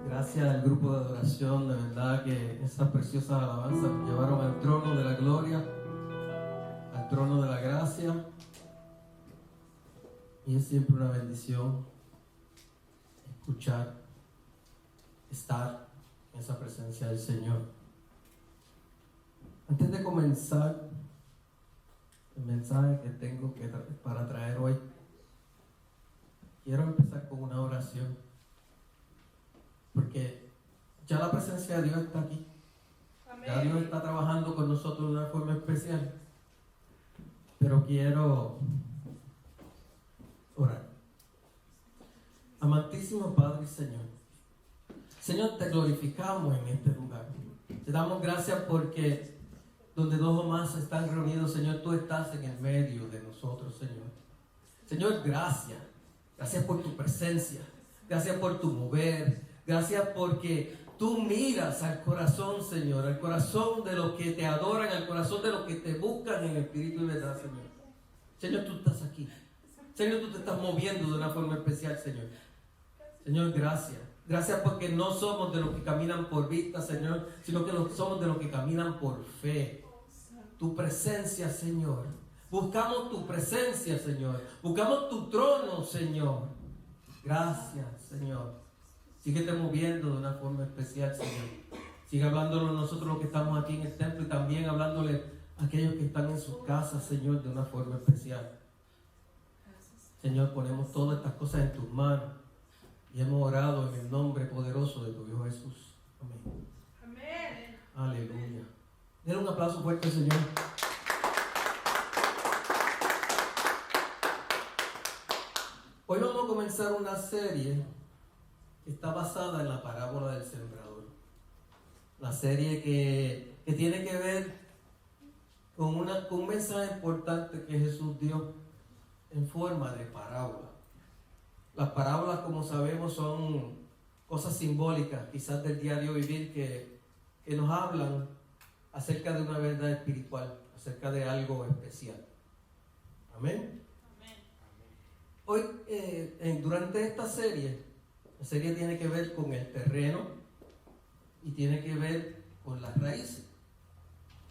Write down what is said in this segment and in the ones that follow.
Gracias al grupo de adoración, de verdad que esas preciosas alabanzas me llevaron al trono de la gloria, al trono de la gracia, y es siempre una bendición escuchar, estar en esa presencia del Señor. Antes de comenzar el mensaje que tengo para traer hoy, quiero empezar con una oración, porque ya la presencia de Dios está aquí. Amén. Ya Dios está trabajando con nosotros de una forma especial, pero quiero orar. Amantísimo Padre y Señor, te glorificamos en este lugar. Te damos gracias porque donde dos o más están reunidos, Señor, tú estás en el medio de nosotros, Señor. Señor, gracias. Gracias por tu presencia. Gracias por tu mover. Gracias porque tú miras al corazón, Señor, al corazón de los que te adoran, al corazón de los que te buscan en espíritu y verdad, Señor. Señor, tú estás aquí. Señor, tú te estás moviendo de una forma especial, Señor. Señor, gracias. Gracias porque no somos de los que caminan por vista, Señor, sino que somos de los que caminan por fe. Tu presencia, Señor. Buscamos tu presencia, Señor. Buscamos tu trono, Señor. Gracias, Señor. Síguete moviendo de una forma especial, Señor. Sigue hablándole a nosotros los que estamos aquí en el templo y también hablándole a aquellos que están en sus casas, Señor, de una forma especial. Señor, ponemos todas estas cosas en tus manos y hemos orado en el nombre poderoso de tu Hijo Jesús. Amén. Amén. Aleluya. Denle un aplauso fuerte al Señor. Hoy vamos a comenzar una serie que está basada en la parábola del sembrador. La serie que tiene que ver con un mensaje importante que Jesús dio en forma de parábola. Las parábolas, como sabemos, son cosas simbólicas, quizás del diario vivir, que nos hablan acerca de una verdad espiritual, acerca de algo especial. Amén. Hoy, durante esta serie, la serie tiene que ver con el terreno y tiene que ver con las raíces.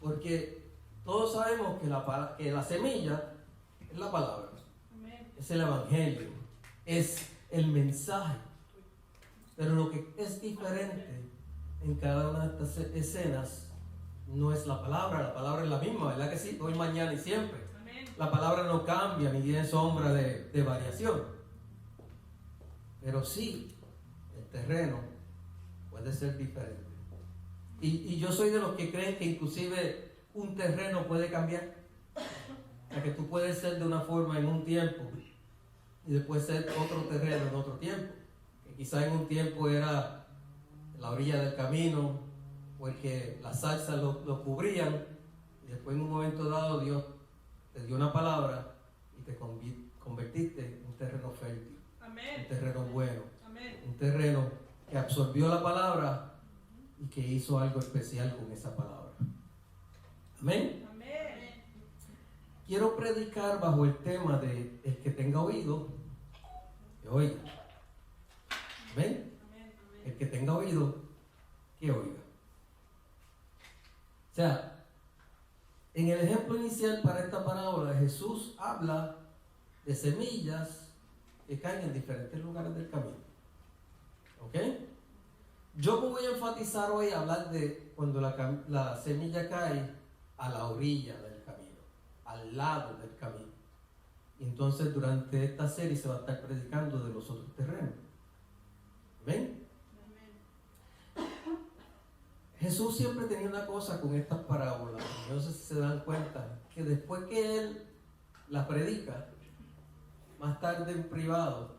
Porque todos sabemos que la semilla es la palabra, es el evangelio, es el mensaje. Pero lo que es diferente en cada una de estas escenas no es la palabra es la misma, ¿verdad que sí? Hoy, mañana y siempre. La palabra no cambia ni tiene sombra de variación. Pero sí, el terreno puede ser diferente. Y yo soy de los que creen que inclusive un terreno puede cambiar. O sea, que tú puedes ser de una forma en un tiempo y después ser otro terreno en otro tiempo. Que quizá en un tiempo era la orilla del camino, porque las zarzas lo cubrían, y después en un momento dado Dios te dio una palabra y te convertiste en un terreno fértil. Amén. Un terreno bueno. Amén. Un terreno que absorbió la palabra y que hizo algo especial con esa palabra. Amén. Amén. Quiero predicar bajo el tema de el que tenga oído, que oiga. Amén. El que tenga oído, que oiga. O sea, en el ejemplo inicial para esta parábola, Jesús habla de semillas que caen en diferentes lugares del camino. ¿Ok? Yo me voy a enfatizar hoy a hablar de cuando la semilla cae a la orilla del camino, al lado del camino. Y entonces durante esta serie se va a estar predicando de los otros terrenos. ¿Ven? Jesús siempre tenía una cosa con estas parábolas. No sé si se dan cuenta que después que Él las predica, más tarde en privado,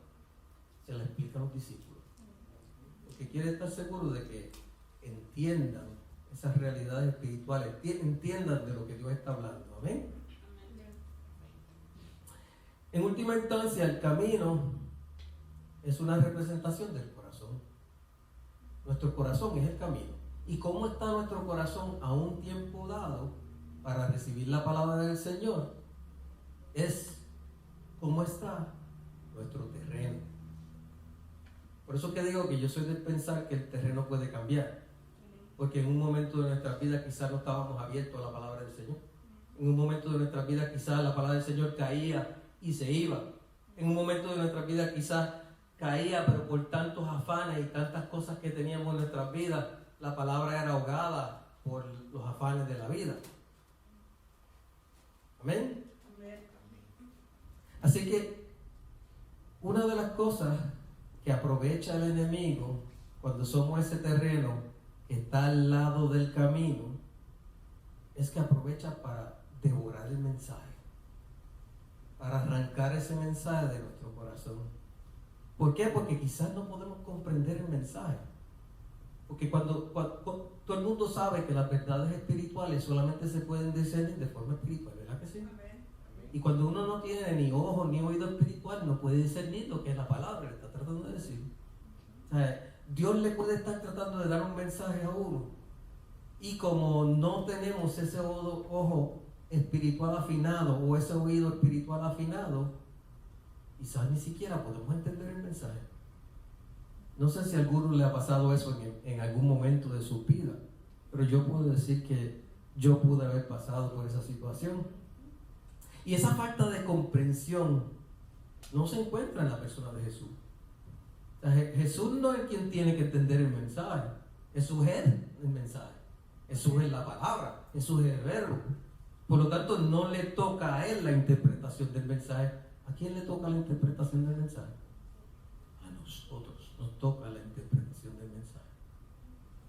se las explica a los discípulos. Porque quiere estar seguro de que entiendan esas realidades espirituales, entiendan de lo que Dios está hablando. Amén. En última instancia, el camino es una representación del corazón. Nuestro corazón es el camino. ¿Y cómo está nuestro corazón a un tiempo dado para recibir la palabra del Señor? Es cómo está nuestro terreno. Por eso que digo que yo soy de pensar que el terreno puede cambiar. Porque en un momento de nuestra vida quizás no estábamos abiertos a la palabra del Señor. En un momento de nuestra vida quizás la palabra del Señor caía y se iba. En un momento de nuestra vida quizás caía, pero por tantos afanes y tantas cosas que teníamos en nuestras vidas, la palabra era ahogada por los afanes de la vida. Amén. Así que una de las cosas que aprovecha el enemigo cuando somos ese terreno que está al lado del camino es que aprovecha para devorar el mensaje, para arrancar ese mensaje de nuestro corazón. ¿Por qué? Porque quizás no podemos comprender el mensaje. Porque cuando todo el mundo sabe que las verdades espirituales solamente se pueden discernir de forma espiritual, ¿verdad que sí? Y cuando uno no tiene ni ojo ni oído espiritual, no puede discernir lo que es la palabra que está tratando de decir. O sea, Dios le puede estar tratando de dar un mensaje a uno. Y como no tenemos ese ojo espiritual afinado o ese oído espiritual afinado, quizás ni siquiera podemos entender el mensaje. No sé si a alguno le ha pasado eso en algún momento de su vida, pero yo puedo decir que yo pude haber pasado por esa situación. Y esa falta de comprensión no se encuentra en la persona de Jesús. O sea, Jesús no es quien tiene que entender el mensaje. Jesús es el mensaje. Jesús es la palabra. Jesús es el verbo. Por lo tanto, no le toca a él la interpretación del mensaje. ¿A quién le toca la interpretación del mensaje? A nosotros nos toca la interpretación del mensaje.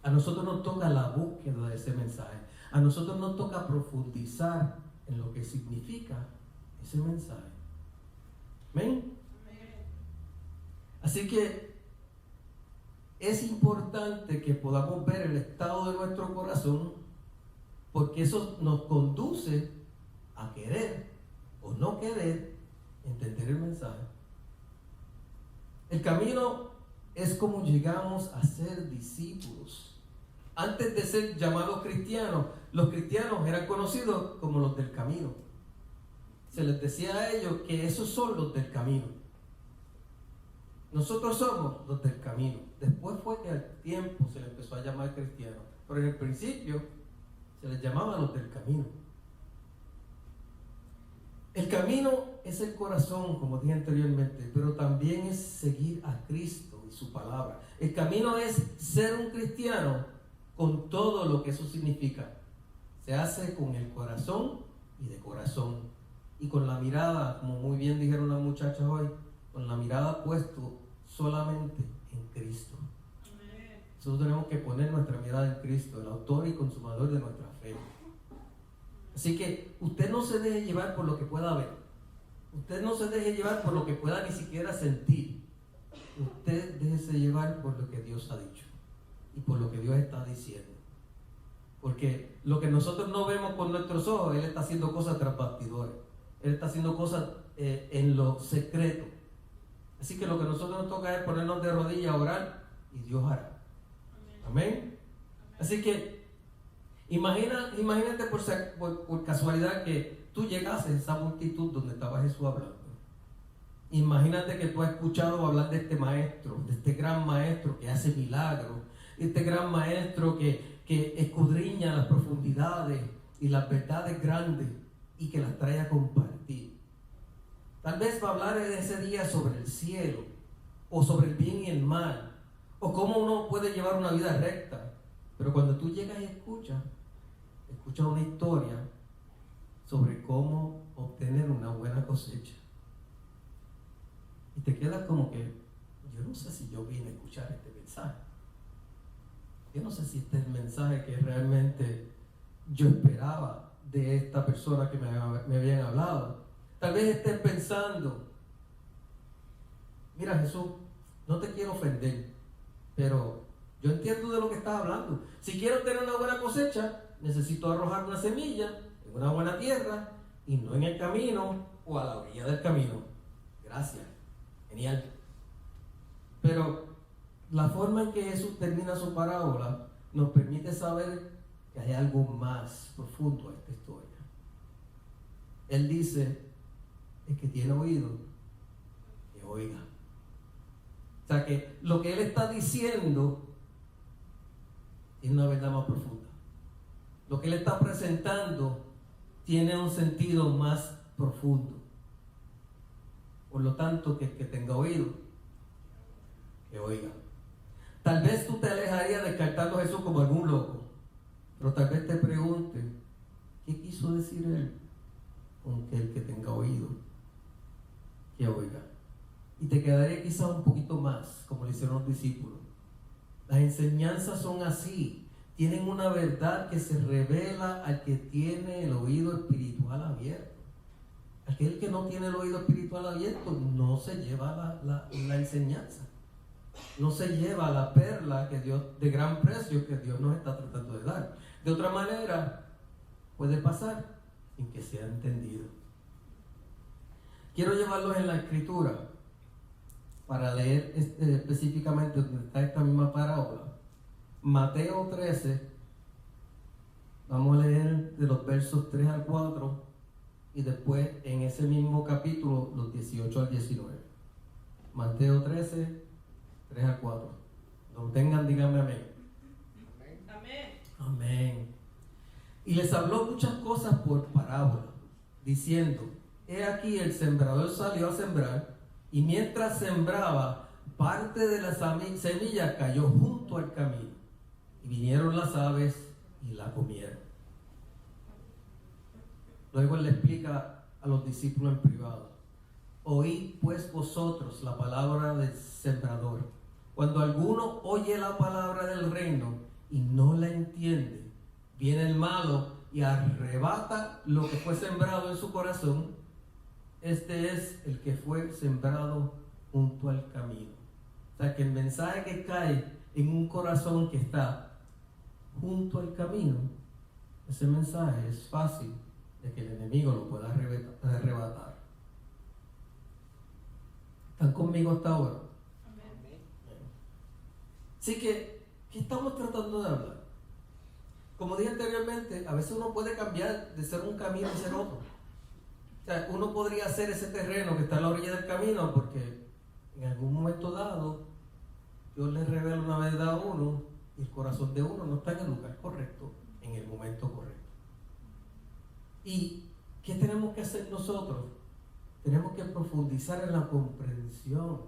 A nosotros nos toca la búsqueda de ese mensaje. A nosotros nos toca profundizar en lo que significa ese mensaje. ¿Amén? Así que es importante que podamos ver el estado de nuestro corazón, porque eso nos conduce a querer o no querer entender el mensaje. El camino es como llegamos a ser discípulos. Antes de ser llamados cristianos, los cristianos eran conocidos como los del camino. Se les decía a ellos que esos son los del camino. Nosotros somos los del camino. Después fue que al tiempo se les empezó a llamar cristianos, pero en el principio se les llamaba los del camino. El camino es el corazón, como dije anteriormente, pero también es seguir a Cristo y su palabra. El camino es ser un cristiano con todo lo que eso significa. Se hace con el corazón y de corazón. Y con la mirada, como muy bien dijeron las muchachas hoy, con la mirada puesto solamente en Cristo. Amén. Nosotros tenemos que poner nuestra mirada en Cristo, el autor y consumador de nuestra fe. Así que usted no se deje llevar por lo que pueda ver. Usted no se deje llevar por lo que pueda ni siquiera sentir. Usted déjese llevar por lo que Dios ha dicho y por lo que Dios está diciendo. Porque lo que nosotros no vemos con nuestros ojos, Él está haciendo cosas tras bastidores. Él está haciendo cosas en lo secreto. Así que lo que nosotros nos toca es ponernos de rodillas a orar y Dios hará. Amén. Así que imagínate por casualidad que tú llegases a esa multitud donde estaba Jesús hablando. Imagínate que tú has escuchado hablar de este maestro, de este gran maestro que hace milagros, este gran maestro que escudriña las profundidades y las verdades grandes y que las trae a compartir. Tal vez va a hablar en ese día sobre el cielo, o sobre el bien y el mal, o cómo uno puede llevar una vida recta. Pero cuando tú llegas y escuchas una historia sobre cómo obtener una buena cosecha, y te quedas como que, yo no sé si yo vine a escuchar este mensaje. Yo no sé si este es el mensaje que realmente yo esperaba de esta persona que me habían hablado. Tal vez estés pensando, mira Jesús, no te quiero ofender, pero yo entiendo de lo que estás hablando. Si quiero tener una buena cosecha, necesito arrojar una semilla en una buena tierra y no en el camino o a la orilla del camino. Gracias, genial. Pero la forma en que Jesús termina su parábola nos permite saber que hay algo más profundo a esta historia. Él dice, el que tiene oído, que oiga. O sea que lo que él está diciendo es una verdad más profunda. Lo que él está presentando tiene un sentido más profundo. Por lo tanto, que el que tenga oído, que oiga. Tal vez tú te alejarías descartando a Jesús como algún loco, pero tal vez te pregunte, ¿qué quiso decir él? Con que el que tenga oído, que oiga. Y te quedaría quizás un poquito más, como le hicieron los discípulos. Las enseñanzas son así, tienen una verdad que se revela al que tiene el oído espiritual abierto. Aquel que no tiene el oído espiritual abierto no se lleva la enseñanza, no se lleva la perla que Dios, de gran precio, que Dios nos está tratando de dar. De otra manera, puede pasar sin que sea entendido. Quiero llevarlos en la escritura para leer específicamente donde está esta misma parábola. Mateo 13, vamos a leer de los versos 3 al 4 y después en ese mismo capítulo los 18 al 19. Mateo 13, 3 al 4. Donde tengan, díganme amén. Amén. Amén. Y les habló muchas cosas por parábola, diciendo: he aquí el sembrador salió a sembrar, y mientras sembraba, parte de la semilla cayó junto al camino, y vinieron las aves y la comieron. Luego él le explica a los discípulos en privado: oíd pues vosotros la palabra del sembrador. Cuando alguno oye la palabra del reino y no la entiende, viene el malo y arrebata lo que fue sembrado en su corazón. Este es el que fue sembrado junto al camino. O sea que el mensaje que cae en un corazón que está junto al camino, ese mensaje es fácil de que el enemigo lo pueda arrebatar. ¿Están conmigo hasta ahora? Amén. Así que, ¿qué estamos tratando de hablar? Como dije anteriormente, a veces uno puede cambiar de ser un camino y ser otro. O sea, uno podría hacer ese terreno que está a la orilla del camino porque en algún momento dado Dios le revela una verdad a uno y el corazón de uno no está en el lugar correcto, en el momento correcto. ¿Y qué tenemos que hacer nosotros? Tenemos que profundizar en la comprensión,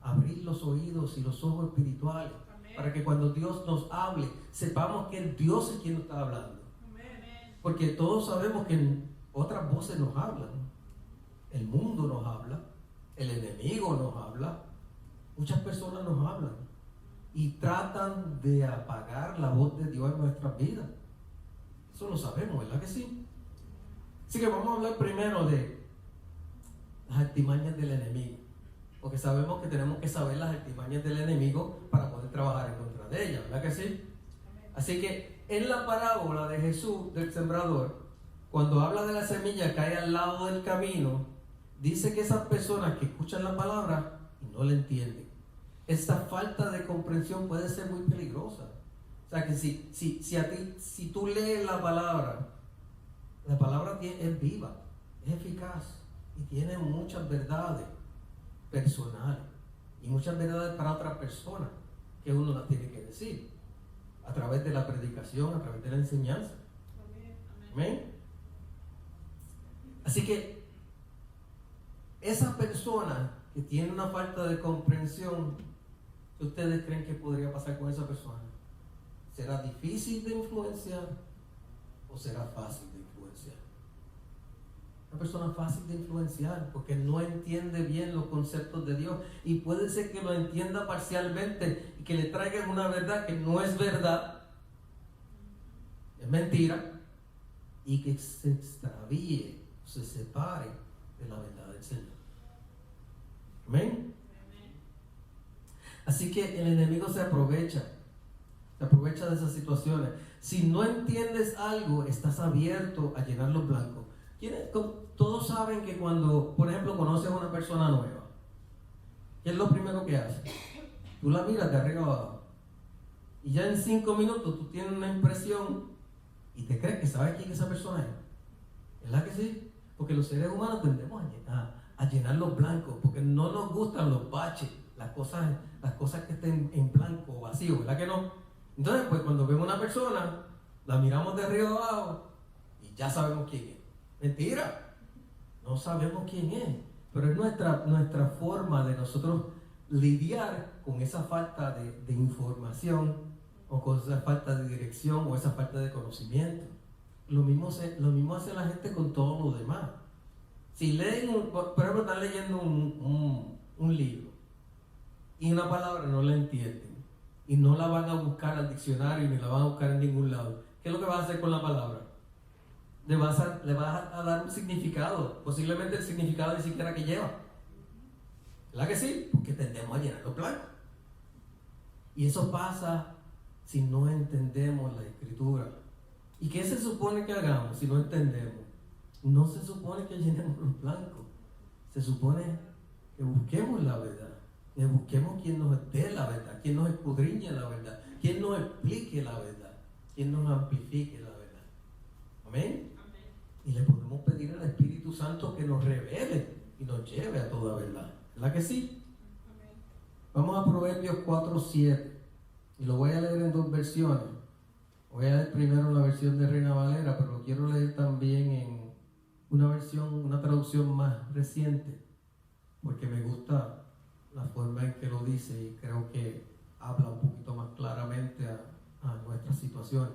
abrir los oídos y los ojos espirituales. Amén. Para que cuando Dios nos hable, sepamos que el Dios es quien nos está hablando. Amén. Porque todos sabemos que otras voces nos hablan. El mundo nos habla, el enemigo nos habla, muchas personas nos hablan y tratan de apagar la voz de Dios en nuestras vidas. Eso lo sabemos, ¿verdad que sí? Así que vamos a hablar primero de las artimañas del enemigo, porque sabemos que tenemos que saber las artimañas del enemigo para poder trabajar en contra de ellas, ¿verdad que sí? Así que en la parábola de Jesús del sembrador, cuando habla de la semilla que cae al lado del camino, dice que esas personas que escuchan la palabra y no la entienden, esta falta de comprensión puede ser muy peligrosa. O sea que si tú lees la palabra es viva, es eficaz y tiene muchas verdades personales y muchas verdades para otras personas que uno las tiene que decir a través de la predicación, a través de la enseñanza. Amén. Así que esa persona que tiene una falta de comprensión, ¿qué ustedes creen que podría pasar con esa persona? ¿Será difícil de influenciar o será fácil de influenciar? Una persona fácil de influenciar porque no entiende bien los conceptos de Dios y puede ser que lo entienda parcialmente y que le traigan una verdad que no es verdad, es mentira, y que se extravíe, se separe de la verdad del Señor. Amén. Así que el enemigo se aprovecha de esas situaciones. Si no entiendes algo, estás abierto a llenar los blancos. Todos saben que cuando, por ejemplo, conoces a una persona nueva, ¿qué es lo primero que hace? Tú la miras de arriba abajo y ya en 5 minutos tú tienes una impresión y te crees que sabes quién esa persona es. ¿Verdad que sí? Porque los seres humanos tendemos a llenar los blancos porque no nos gustan los baches las cosas que estén en blanco o vacío, ¿verdad que no? Entonces, pues cuando vemos una persona, la miramos de arriba abajo y ya sabemos quién es. Mentira, no sabemos quién es, pero es nuestra forma de nosotros lidiar con esa falta de información o con esa falta de dirección o esa falta de conocimiento. Lo mismo hace la gente con todo lo demás. Si leen, por ejemplo, están leyendo un libro y una palabra no la entienden y no la van a buscar al diccionario ni la van a buscar en ningún lado, ¿qué es lo que vas a hacer con la palabra? Le vas a dar un significado, posiblemente el significado ni siquiera que lleva. ¿Verdad que sí? Porque tendemos a llenar los planos. Y eso pasa si no entendemos la Escritura. ¿Y qué se supone que hagamos si no entendemos? No se supone que llenemos los blancos. Se supone que busquemos la verdad. Que busquemos quien nos dé la verdad, quien nos escudriñe la verdad, quien nos explique la verdad, quien nos amplifique la verdad. Amén. Y le podemos pedir al Espíritu Santo que nos revele y nos lleve a toda verdad. ¿Verdad que sí? Amén. Vamos a Proverbios 4:7 y lo voy a leer en dos versiones. Voy a leer primero la versión de Reina Valera, pero lo quiero leer también en una traducción más reciente, porque me gusta la forma en que lo dice y creo que habla un poquito más claramente a nuestra situación.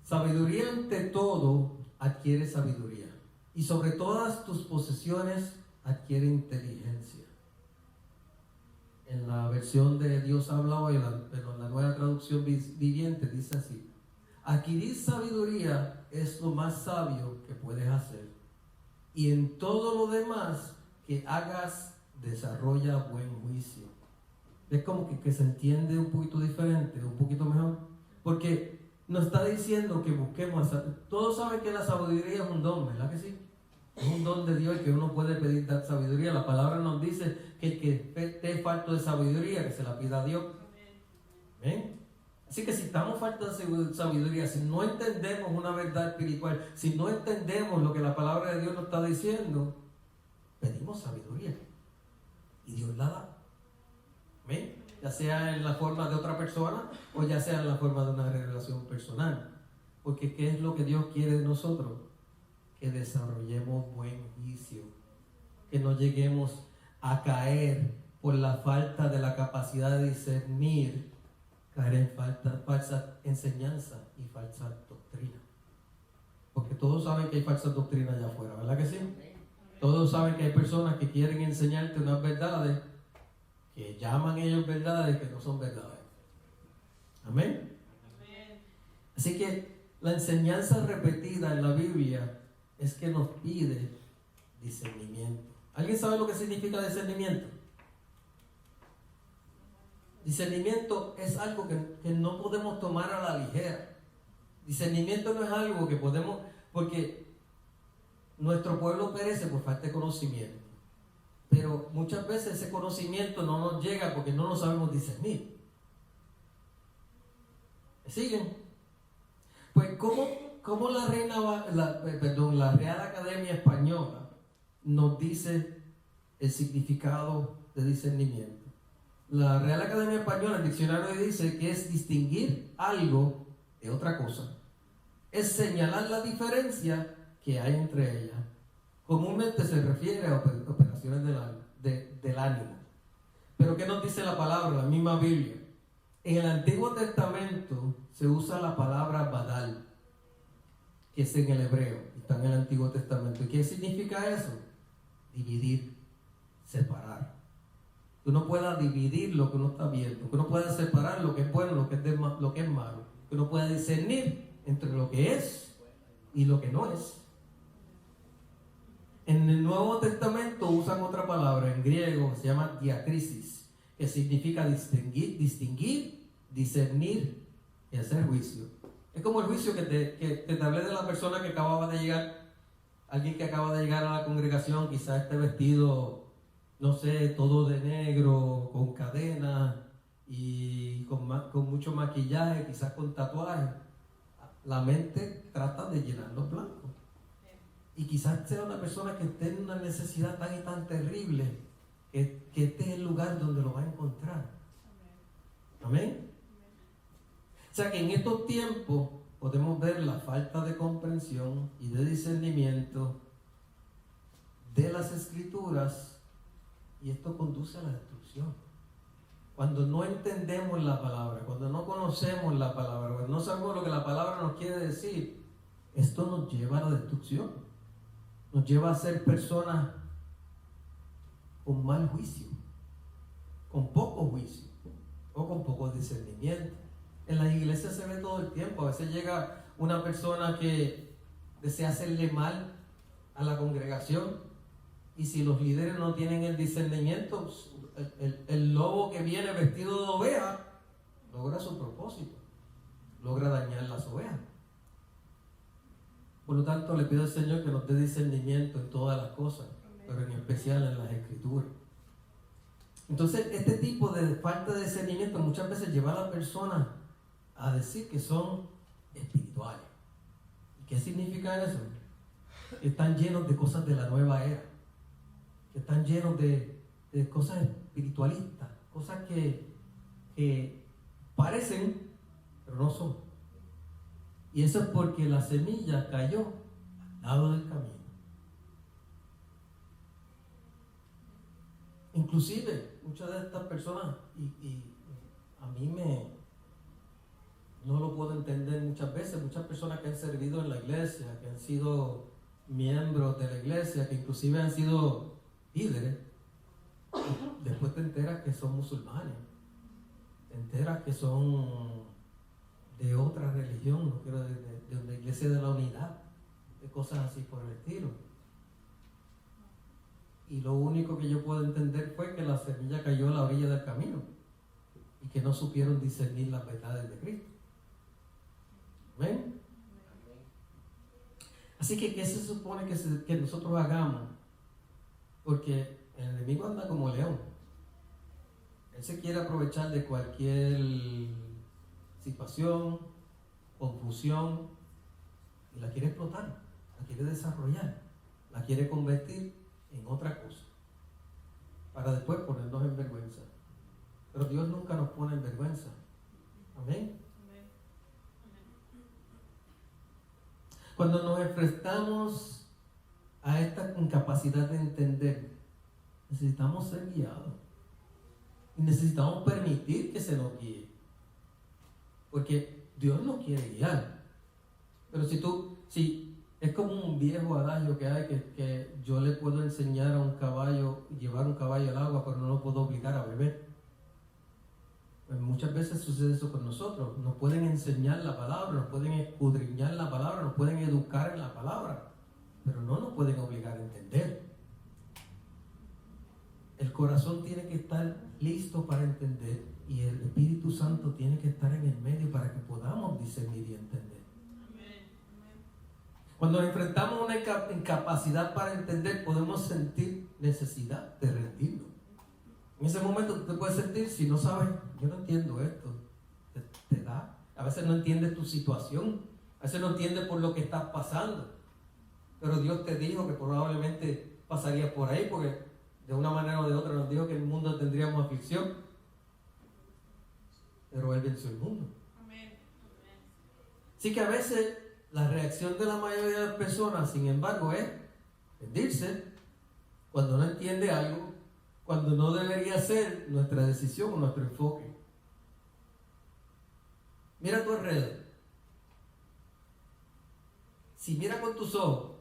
Sabiduría ante todo adquiere sabiduría, y sobre todas tus posesiones adquiere inteligencia. En la versión de Dios habla hoy, en la nueva traducción viviente, dice así: adquirir sabiduría es lo más sabio que puedes hacer, y en todo lo demás que hagas desarrolla buen juicio. Es como que se entiende un poquito diferente, un poquito mejor, porque nos está diciendo que busquemos. Todos saben que la sabiduría es un don, ¿verdad que sí? Es un don de Dios y que uno puede pedir dar sabiduría. La palabra nos dice que el que esté falto de sabiduría, que se la pida a Dios. ¿Ven? Así que si estamos faltos de sabiduría, si no entendemos una verdad espiritual, si no entendemos lo que la palabra de Dios nos está diciendo, pedimos sabiduría y Dios la da. ¿Ven? Ya sea en la forma de otra persona o ya sea en la forma de una revelación personal. Porque ¿qué es lo que Dios quiere de nosotros? Que desarrollemos buen juicio, que no lleguemos a caer por la falta de la capacidad de discernir, caer en falsa enseñanza y falsa doctrina. Porque todos saben que hay falsas doctrinas allá afuera, ¿verdad que sí? Todos saben que hay personas que quieren enseñarte unas verdades que llaman ellos verdades que no son verdades. Amén. Así que la enseñanza repetida en la Biblia es que nos pide discernimiento. ¿Alguien sabe lo que significa discernimiento? Discernimiento es algo que no podemos tomar a la ligera. Discernimiento no es algo que podemos, porque nuestro pueblo perece por falta de conocimiento. Pero muchas veces ese conocimiento no nos llega porque no lo sabemos discernir. ¿Me siguen? Pues ¿cómo la Real Academia Española nos dice el significado de discernimiento? La Real Academia Española, el diccionario dice que es distinguir algo de otra cosa. Es señalar la diferencia que hay entre ellas. Comúnmente se refiere a operaciones del ánimo. Pero ¿qué nos dice la palabra, la misma Biblia? En el Antiguo Testamento se usa la palabra badal, que es en el hebreo, está en el Antiguo Testamento. ¿Y qué significa eso? Dividir, separar. Que uno pueda dividir lo que uno está viendo, que uno pueda separar lo que es bueno, lo que es malo, que uno pueda discernir entre lo que es y lo que no es. En el Nuevo Testamento usan otra palabra en griego, se llama diacrisis, que significa distinguir, discernir y hacer juicio. Es como el juicio que te hablé de la persona que acababa de llegar, alguien que acaba de llegar a la congregación, quizás esté vestido, no sé, todo de negro, con cadenas y con mucho maquillaje, quizás con tatuajes. La mente trata de llenar los blancos. Y quizás sea una persona que esté en una necesidad tan y tan terrible que este es el lugar donde lo va a encontrar. Amén. O sea que en estos tiempos podemos ver la falta de comprensión y de discernimiento de las Escrituras, y esto conduce a la destrucción. Cuando no entendemos la palabra, cuando no conocemos la palabra, cuando no sabemos lo que la palabra nos quiere decir, esto nos lleva a la destrucción. Nos lleva a ser personas con mal juicio, con poco juicio o con poco discernimiento. En las iglesias se ve todo el tiempo. A veces llega una persona que desea hacerle mal a la congregación, y si los líderes no tienen el discernimiento, el lobo que viene vestido de oveja logra su propósito, logra dañar las ovejas. Por lo tanto, le pido al Señor que nos dé discernimiento en todas las cosas, pero en especial en las Escrituras. Entonces, este tipo de falta de discernimiento muchas veces lleva a la persona a decir que son espirituales. ¿Y qué significa eso? Que están llenos de cosas de la nueva era, que están llenos de cosas espiritualistas, cosas que parecen, pero no son. Y eso es porque la semilla cayó al lado del camino. Inclusive, muchas de estas personas, y a mí no lo puedo entender muchas veces, muchas personas que han servido en la iglesia, que han sido miembros de la iglesia, que inclusive han sido líderes, después te enteras que son musulmanes, te enteras que son de otra religión, no quiero de una iglesia de la unidad, de cosas así por el estilo. Y lo único que yo puedo entender fue que la semilla cayó a la orilla del camino y que no supieron discernir las verdades de Cristo. ¿Ven? Así que, ¿qué se supone que nosotros hagamos? Porque el enemigo anda como león. Él se quiere aprovechar de cualquier situación, confusión, y la quiere explotar, la quiere desarrollar, la quiere convertir en otra cosa, para después ponernos en vergüenza. Pero Dios nunca nos pone en vergüenza. Amén. Cuando nos enfrentamos a esta incapacidad de entender, necesitamos ser guiados y necesitamos permitir que se nos guíe, porque Dios nos quiere guiar. Pero si es como un viejo adagio que hay, que yo le puedo enseñar a un caballo, llevar un caballo al agua, pero no lo puedo obligar a beber. Pues muchas veces sucede eso con nosotros. Nos pueden enseñar la palabra, nos pueden escudriñar la palabra, nos pueden educar en la palabra, pero no nos pueden obligar a entender. El corazón tiene que estar listo para entender, y el Espíritu Santo tiene que estar en el medio para que podamos discernir y entender. Cuando nos enfrentamos a una incapacidad para entender, podemos sentir necesidad de rendirnos. En ese momento tú te puedes sentir, si no sabes, yo no entiendo esto, te da. A veces no entiendes tu situación, a veces no entiendes por lo que estás pasando, pero Dios te dijo que probablemente pasarías por ahí, porque de una manera o de otra nos dijo que en el mundo tendríamos aflicción, pero Él venció el mundo. Así que a veces la reacción de la mayoría de las personas, sin embargo, es rendirse cuando no entiende algo, cuando no debería ser nuestra decisión o nuestro enfoque. Mira a tu alrededor. Si mira con tus ojos,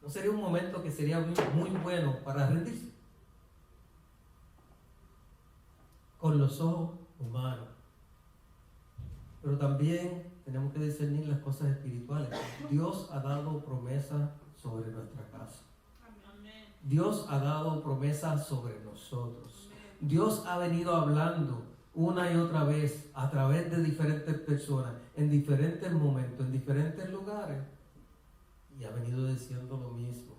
¿no sería un momento que sería muy bueno para rendirse? Con los ojos humanos. Pero también tenemos que discernir las cosas espirituales. Dios ha dado promesas sobre nuestra casa. Dios ha dado promesas sobre nosotros. Dios ha venido hablando una y otra vez a través de diferentes personas, en diferentes momentos, en diferentes lugares, y ha venido diciendo lo mismo.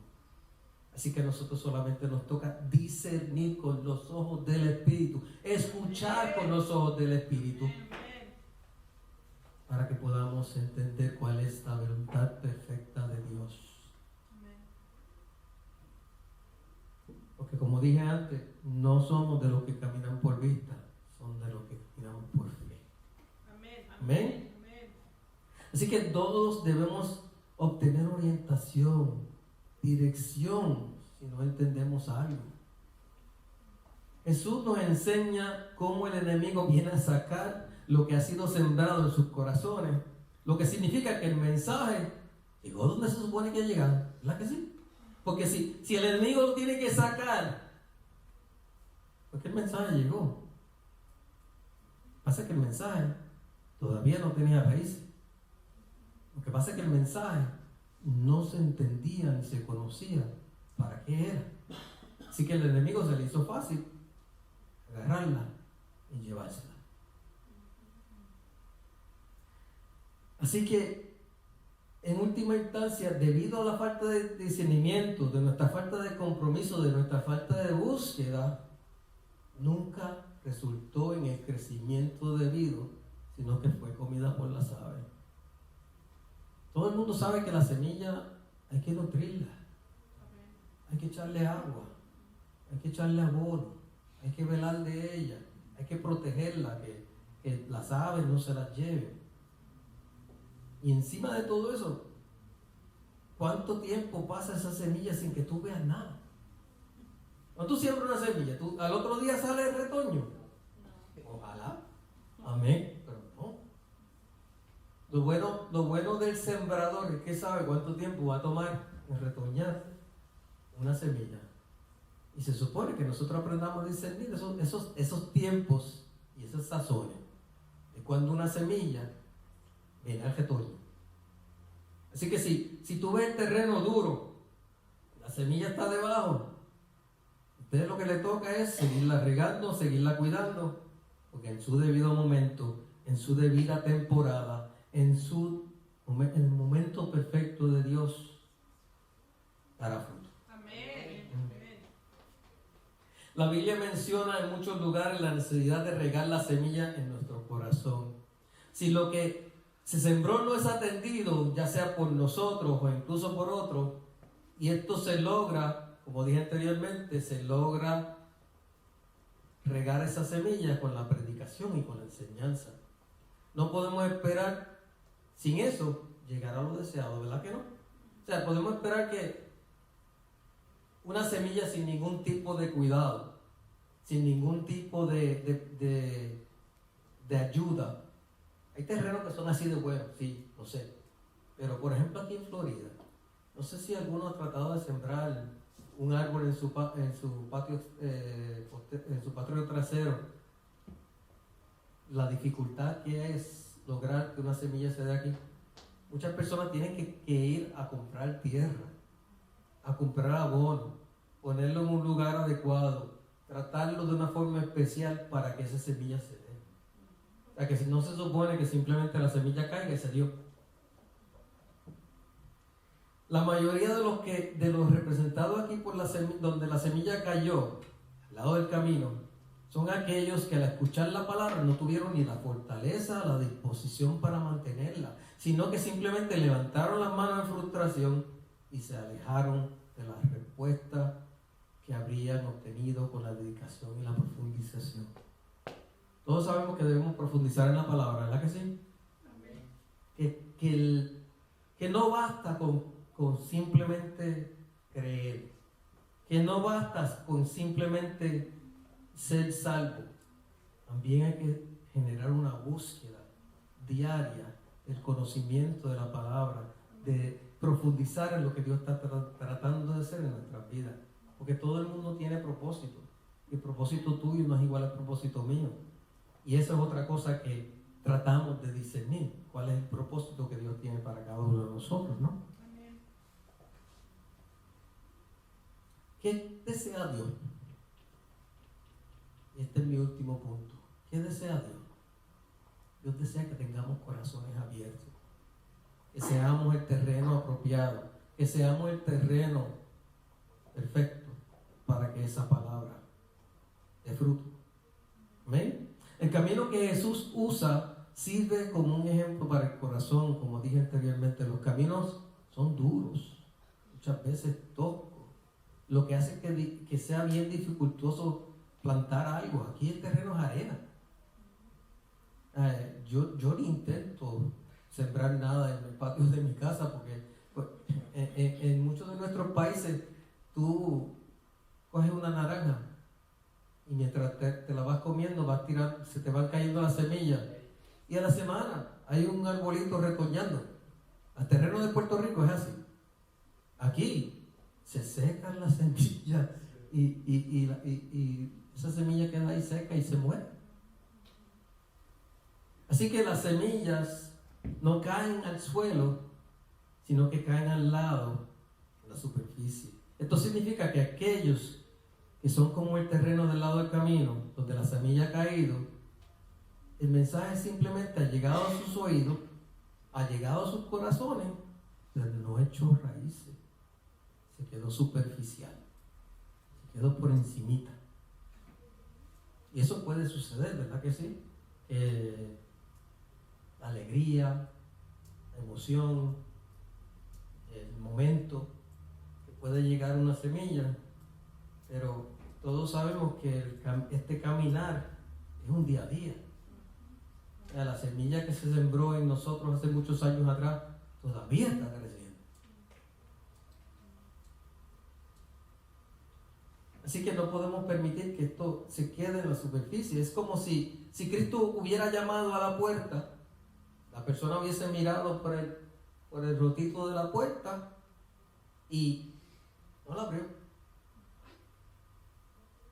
Así que a nosotros solamente nos toca discernir con los ojos del Espíritu, escuchar con los ojos del Espíritu, para que podamos entender cuál es la voluntad perfecta de Dios. Porque como dije antes, no somos de los que caminan por vista, son de los que caminamos por fe. Amén. Amén. Amén. Así que todos debemos obtener orientación, dirección, si no entendemos algo. Jesús nos enseña cómo el enemigo viene a sacar lo que ha sido sembrado en sus corazones, lo que significa que el mensaje llegó donde se supone que llegara, ¿verdad que sí? Porque si el enemigo lo tiene que sacar, porque el mensaje llegó. Pasa que el mensaje todavía no tenía raíces. Lo que pasa es que el mensaje no se entendía ni se conocía para qué era. Así que el enemigo se le hizo fácil agarrarla y llevársela. Así que, en última instancia, debido a la falta de discernimiento, de nuestra falta de compromiso, de nuestra falta de búsqueda, nunca resultó en el crecimiento debido, sino que fue comida por las aves. Todo el mundo sabe que la semilla hay que nutrirla, hay que echarle agua, hay que echarle abono, hay que velar de ella, hay que protegerla, que las aves no se las lleven. Y encima de todo eso, ¿cuánto tiempo pasa esa semilla sin que tú veas nada? Cuando tú siembras una semilla, al otro día sale el retoño. Ojalá. Amén. Pero no. Lo bueno del sembrador es que sabe cuánto tiempo va a tomar en retoñar una semilla. Y se supone que nosotros aprendamos a discernir esos tiempos y esas sazones de cuando una semilla viene al retoño. Así que si tú ves el terreno duro, la semilla está debajo, usted lo que le toca es seguirla regando, seguirla cuidando, porque en su debido momento, en su debida temporada, en el momento perfecto de Dios, dará fruto. Amén. La Biblia menciona en muchos lugares la necesidad de regar la semilla en nuestro corazón. Si lo que se sembró no es atendido, ya sea por nosotros o incluso por otros, y esto se logra, como dije anteriormente, se logra regar esa semilla con la predicación y con la enseñanza. No podemos esperar sin eso llegar a lo deseado, ¿verdad que no? O sea, podemos esperar que una semilla sin ningún tipo de cuidado, sin ningún tipo de ayuda. Hay terrenos que son así de buenos, sí, lo sé. Pero por ejemplo aquí en Florida, no sé si alguno ha tratado de sembrar un árbol en su patio trasero. La dificultad que es lograr que una semilla se dé aquí. Muchas personas tienen que ir a comprar tierra, a comprar abono, ponerlo en un lugar adecuado, tratarlo de una forma especial para que esa semilla se dé. O sea, que si no se supone que simplemente la semilla caiga y se dio. La mayoría de los representados aquí por donde la semilla cayó, al lado del camino, son aquellos que al escuchar la palabra no tuvieron ni la fortaleza, la disposición para mantenerla, sino que simplemente levantaron las manos en frustración y se alejaron de la respuesta que habrían obtenido con la dedicación y la profundización. Todos sabemos que debemos profundizar en la palabra, ¿verdad que sí? Amén. Que no basta con simplemente creer, que no basta con simplemente ser salvo. También hay que generar una búsqueda diaria del conocimiento de la palabra, de profundizar en lo que Dios está tratando de hacer en nuestras vidas, porque todo el mundo tiene propósito, y el propósito tuyo no es igual al propósito mío, y eso es otra cosa que tratamos de discernir, cuál es el propósito que Dios tiene para cada uno de nosotros, ¿no? ¿Qué desea Dios? Este es mi último punto. ¿Qué desea Dios? Dios desea que tengamos corazones abiertos, que seamos el terreno apropiado, que seamos el terreno perfecto para que esa palabra dé fruto. ¿Amén? El camino que Jesús usa sirve como un ejemplo para el corazón. Como dije anteriormente, los caminos son duros, muchas veces toscos, lo que hace que sea bien dificultoso plantar algo. Aquí el terreno es arena. Yo ni intento sembrar nada en el patio de mi casa porque pues, en muchos de nuestros países tú coges una naranja y mientras te la vas comiendo vas tirando, se te van cayendo las semillas y a la semana hay un arbolito retoñando. El terreno de Puerto Rico es así. Aquí se secan las semillas y esa semilla queda ahí seca y se muere. Así que las semillas no caen al suelo, sino que caen al lado, en la superficie. Esto significa que aquellos que son como el terreno del lado del camino, donde la semilla ha caído, el mensaje simplemente ha llegado a sus oídos, ha llegado a sus corazones, pero no ha hecho raíces. Se quedó superficial, se quedó por encimita. Y eso puede suceder, ¿verdad que sí? La alegría, la emoción, el momento que puede llegar una semilla, pero todos sabemos que este caminar es un día a día. La semilla que se sembró en nosotros hace muchos años atrás todavía está creciendo. Así que no podemos permitir que esto se quede en la superficie. Es como si Cristo hubiera llamado a la puerta, la persona hubiese mirado por el rotito de la puerta y no la abrió.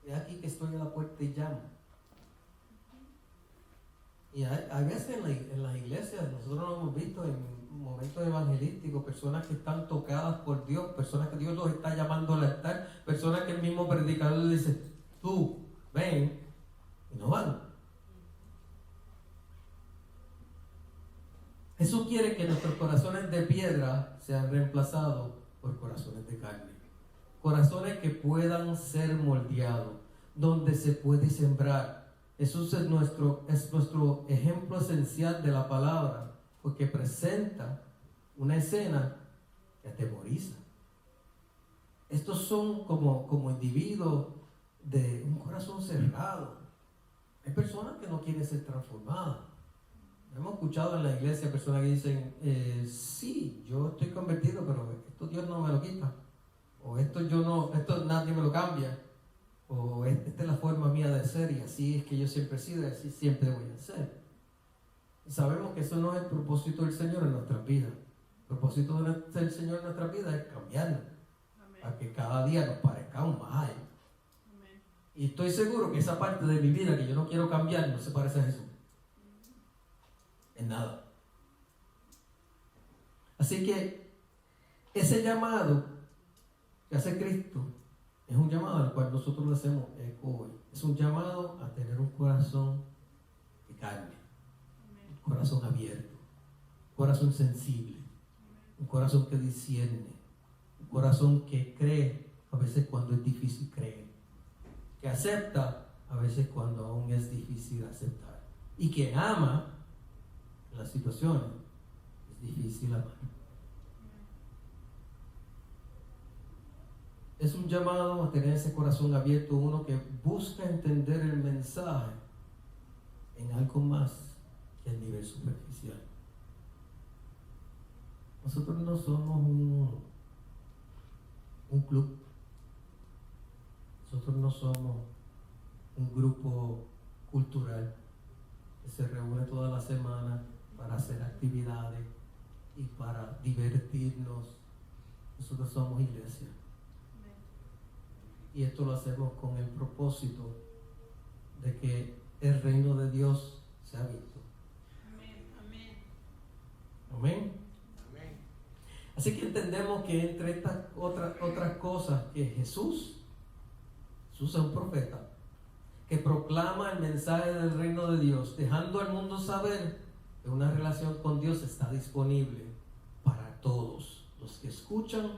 Es aquí que estoy en la puerta y llamo. Y hay veces en las iglesias, nosotros lo hemos visto en momentos evangelísticos, personas que están tocadas por Dios, personas que Dios los está llamando al altar, personas que el mismo predicador le dice, tú, ven, y no van. Jesús quiere que nuestros corazones de piedra sean reemplazados por corazones de carne. Corazones que puedan ser moldeados, donde se puede sembrar. Jesús es nuestro ejemplo esencial de la palabra, porque presenta una escena que atemoriza. Estos son como individuos de un corazón cerrado. Hay personas que no quieren ser transformadas. Hemos escuchado en la iglesia personas que dicen, sí, yo estoy convertido, pero esto Dios no me lo quita. O esto nadie me lo cambia. O esta es la forma mía de ser y así es que yo siempre he sido y así siempre voy a ser. Y sabemos que eso no es el propósito del Señor en nuestras vidas. El propósito del Señor en nuestras vidas es cambiarnos. Amén. Para que cada día nos parezcamos más a Él. Amén. Y estoy seguro que esa parte de mi vida que yo no quiero cambiar no se parece a Jesús. En nada. Así que ese llamado que hace Cristo es un llamado al cual nosotros le hacemos eco hoy. Es un llamado a tener un corazón de carne, un corazón abierto, un corazón sensible, un corazón que discierne, un corazón que cree a veces cuando es difícil creer, que acepta a veces cuando aún es difícil aceptar y que ama en las situaciones es difícil amar. Es un llamado a tener ese corazón abierto, uno que busca entender el mensaje en algo más que el nivel superficial. Nosotros no somos un club, nosotros no somos un grupo cultural que se reúne toda la semana para hacer actividades y para divertirnos. Nosotros somos iglesia. Y esto lo hacemos con el propósito de que el reino de Dios sea visto. Amén. Amén. Amén. Amén. Así que entendemos que entre estas otras cosas que Jesús es un profeta que proclama el mensaje del reino de Dios, dejando al mundo saber que una relación con Dios está disponible para todos los que escuchan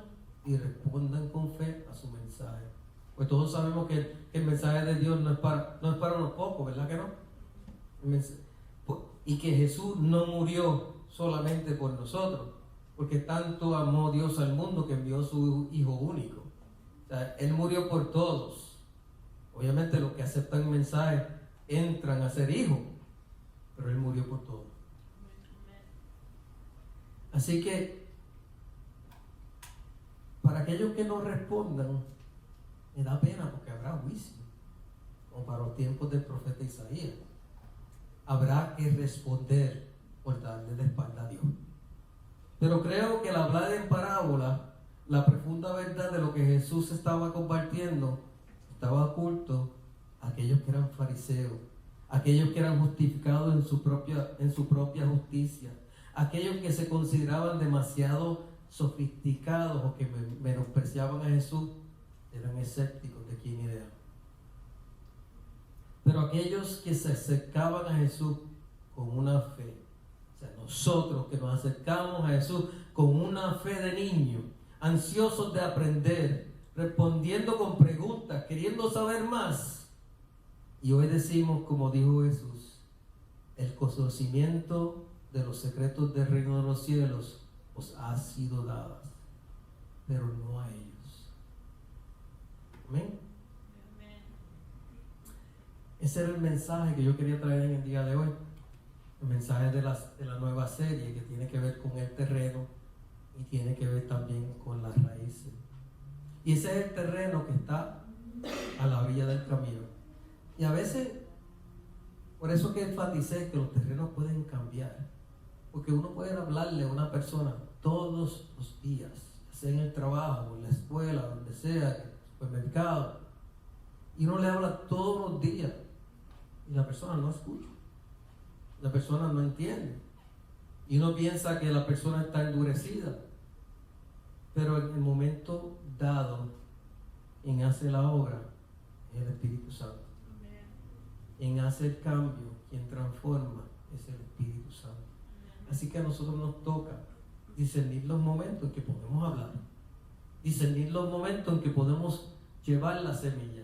y respondan con fe a su mensaje. Pues todos sabemos que el mensaje de Dios no es para unos pocos, ¿verdad que no? Y que Jesús no murió solamente por nosotros, porque tanto amó Dios al mundo que envió a su Hijo único. O sea, Él murió por todos. Obviamente los que aceptan el mensaje entran a ser hijos, pero Él murió por todos. Así que, para aquellos que no respondan, me da pena porque habrá juicio, como para los tiempos del profeta Isaías. Habrá que responder por darle la espalda a Dios. Pero creo que al hablar en parábola, la profunda verdad de lo que Jesús estaba compartiendo estaba oculto a aquellos que eran fariseos, aquellos que eran justificados en su propia justicia, aquellos que se consideraban demasiado sofisticados o que menospreciaban a Jesús, eran escépticos de quién era. Pero aquellos que se acercaban a Jesús con una fe, o sea, nosotros que nos acercamos a Jesús con una fe de niño, ansiosos de aprender, respondiendo con preguntas, queriendo saber más. Y hoy decimos, como dijo Jesús, el conocimiento de los secretos del reino de los cielos os ha sido dado, pero no a ellos. Amén. Ese era el mensaje que yo quería traer en el día de hoy. El mensaje de la nueva serie que tiene que ver con el terreno y tiene que ver también con las raíces. Y ese es el terreno que está a la orilla del camino. Y a veces, por eso que enfaticé que los terrenos pueden cambiar. Porque uno puede hablarle a una persona todos los días, sea en el trabajo, en la escuela, donde sea, en el supermercado. Y uno le habla todos los días. Y la persona no escucha. La persona no entiende. Y uno piensa que la persona está endurecida. Pero en el momento dado, quien hace la obra es el Espíritu Santo. Quien hace el cambio, quien transforma, es el Espíritu Santo. Así que a nosotros nos toca discernir los momentos en que podemos hablar. Discernir los momentos en que podemos llevar la semilla.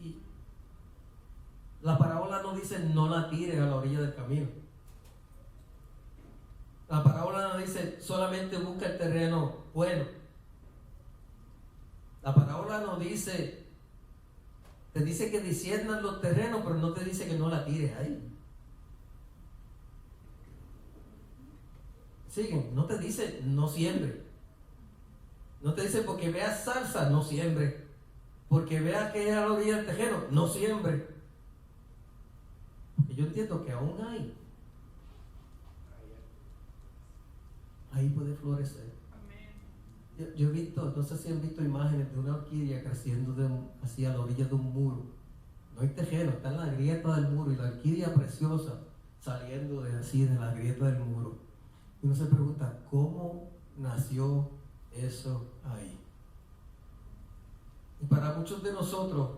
Y la parábola no dice no la tires a la orilla del camino. La parábola no dice solamente busca el terreno bueno. La parábola no dice, te dice que disciernan los terrenos, pero no te dice que no la tires ahí. Siguen, no te dice no siembre. No te dice porque veas salsa, no siembre. Porque veas que es a la orilla del terreno, no siembre. Porque yo entiendo que aún hay. Ahí puede florecer. Yo he visto, no sé si han visto imágenes de una orquídea creciendo hacia la orilla de un muro. No hay terreno, está en la grieta del muro y la orquídea preciosa saliendo de la grieta del muro. Y uno se pregunta, ¿cómo nació eso ahí? Y para muchos de nosotros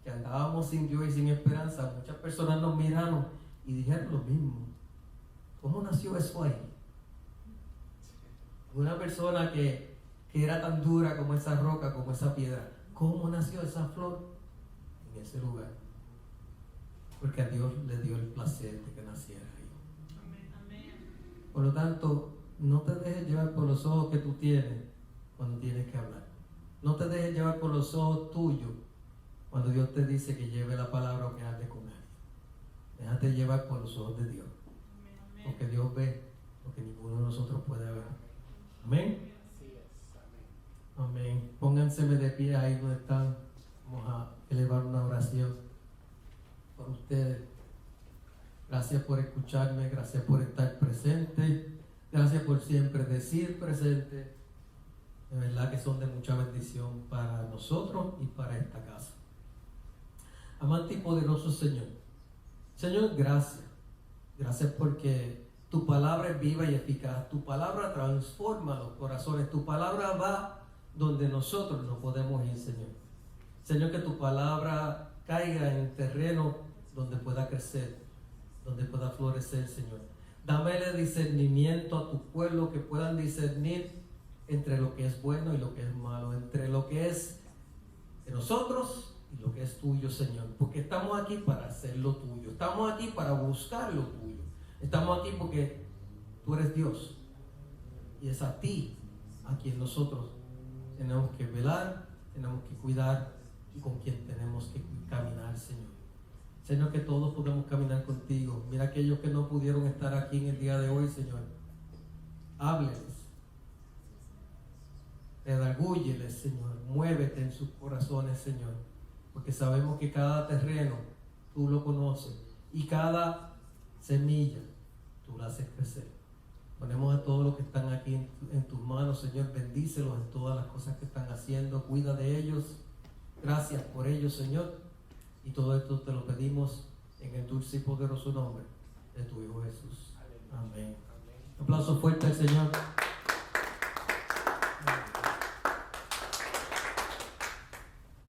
que andábamos sin Dios y sin esperanza, muchas personas nos miraron y dijeron lo mismo. ¿Cómo nació eso ahí? Una persona que era tan dura como esa roca, como esa piedra, ¿cómo nació esa flor en ese lugar? Porque a Dios le dio el placer de que naciera ahí. Amén. Por lo tanto, no te dejes llevar por los ojos que tú tienes cuando tienes que hablar. No te dejes llevar por los ojos tuyos cuando Dios te dice que lleve la palabra o que hable con alguien. Déjate llevar por los ojos de Dios. Porque Dios ve lo que ninguno de nosotros puede ver. Amén. Amén. Pónganse de pie ahí donde están. Vamos a elevar una oración por ustedes. Gracias por escucharme, gracias por estar presente, gracias por siempre decir presente. De verdad que son de mucha bendición para nosotros y para esta casa. Amante y poderoso Señor. Señor, gracias. Gracias porque tu palabra es viva y eficaz. Tu palabra transforma los corazones. Tu palabra va donde nosotros no podemos ir, Señor. Señor, que tu palabra caiga en el terreno donde pueda crecer, donde pueda florecer, Señor. Dámele discernimiento a tu pueblo, que puedan discernir entre lo que es bueno y lo que es malo, entre lo que es de nosotros y lo que es tuyo, Señor. Porque estamos aquí para hacer lo tuyo. Estamos aquí para buscar lo tuyo. Estamos aquí porque tú eres Dios. Y es a ti a quien nosotros tenemos que velar tenemos que cuidar y con quien tenemos que caminar, Señor. Señor, que todos podamos caminar contigo. Mira aquellos que no pudieron estar aquí en el día de hoy, Señor. Hábleles. Redargúyeles, Señor. Muévete en sus corazones, Señor. Porque sabemos que cada terreno tú lo conoces y cada semilla tú la haces crecer. Ponemos a todos los que están aquí en tus manos, Señor. Bendícelos en todas las cosas que están haciendo. Cuida de ellos. Gracias por ellos, Señor. Y todo esto te lo pedimos en el dulce y poderoso nombre de tu Hijo Jesús. Amén. Un aplauso fuerte al Señor. Amén.